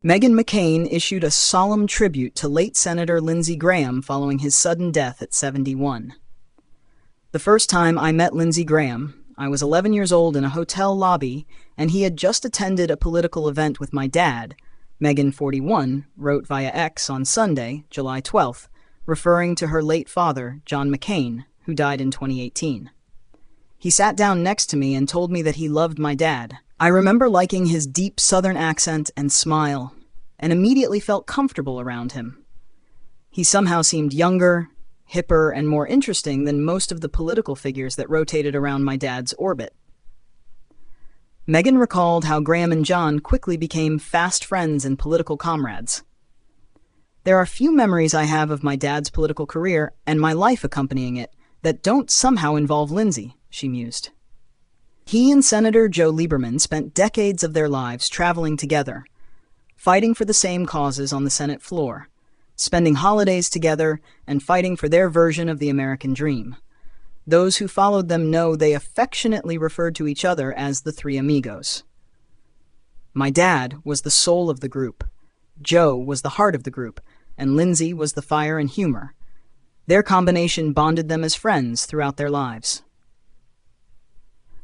Meghan McCain issued a solemn tribute to late Senator Lindsey Graham following his sudden death at 71. The first time I met Lindsey Graham, I was 11 years old in a hotel lobby, and he had just attended a political event with my dad. Meghan, 41, wrote via X on Sunday, July 12th, referring to her late father, John McCain, who died in 2018. He sat down next to me and told me that he loved my dad. I remember liking his deep Southern accent and smile, and immediately felt comfortable around him. He somehow seemed younger, hipper, and more interesting than most of the political figures that rotated around my dad's orbit. Meghan recalled how Graham and John quickly became fast friends and political comrades. There are few memories I have of my dad's political career and my life accompanying it that don't somehow involve Lindsey, she mused. He and Senator Joe Lieberman spent decades of their lives traveling together, fighting for the same causes on the Senate floor, spending holidays together, and fighting for their version of the American dream. Those who followed them know they affectionately referred to each other as the Three Amigos. My dad was the soul of the group, Joe was the heart of the group, and Lindsey was the fire and humor. Their combination bonded them as friends throughout their lives.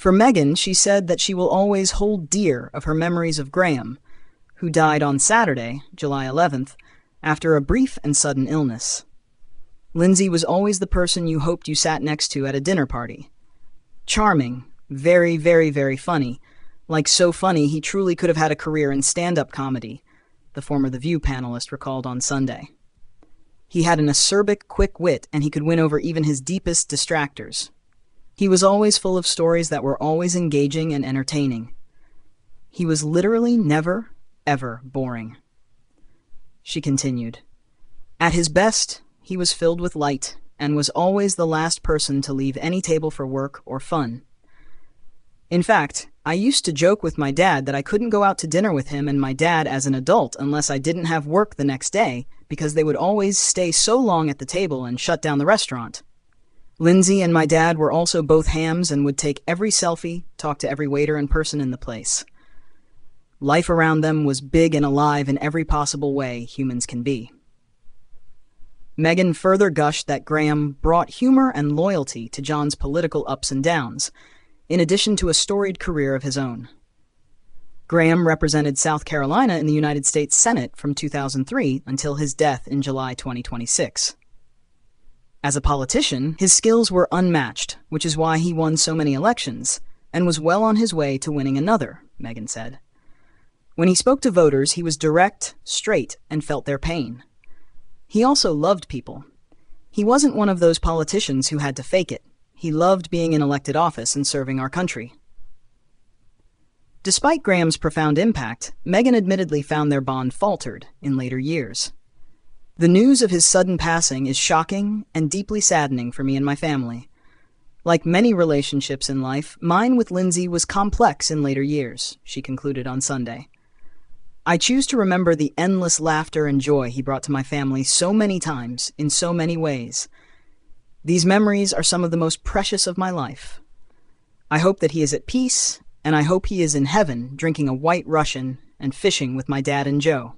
For Meghan, she said that she will always hold dear of her memories of Graham, who died on Saturday, July 11th, after a brief and sudden illness. Lindsey was always the person you hoped you sat next to at a dinner party. Charming, very, very, very funny, like so funny he truly could have had a career in stand-up comedy, the former The View panelist recalled on Sunday. He had an acerbic, quick wit, and he could win over even his deepest distractors. He was always full of stories that were always engaging and entertaining. He was literally never, ever boring. She continued. At his best, he was filled with light and was always the last person to leave any table for work or fun. In fact, I used to joke with my dad that I couldn't go out to dinner with him and my dad as an adult unless I didn't have work the next day because they would always stay so long at the table and shut down the restaurant. Lindsey and my dad were also both hams and would take every selfie, talk to every waiter and person in the place. Life around them was big and alive in every possible way humans can be. Meghan further gushed that Graham brought humor and loyalty to John's political ups and downs, in addition to a storied career of his own. Graham represented South Carolina in the United States Senate from 2003 until his death in July 2026. As a politician, his skills were unmatched, which is why he won so many elections, and was well on his way to winning another, Meghan said. When he spoke to voters, he was direct, straight, and felt their pain. He also loved people. He wasn't one of those politicians who had to fake it. He loved being in elected office and serving our country. Despite Graham's profound impact, Meghan admittedly found their bond faltered in later years. The news of his sudden passing is shocking and deeply saddening for me and my family. Like many relationships in life, mine with Lindsey was complex in later years, she concluded on Sunday. I choose to remember the endless laughter and joy he brought to my family so many times, in so many ways. These memories are some of the most precious of my life. I hope that he is at peace, and I hope he is in heaven drinking a White Russian and fishing with my dad and Joe.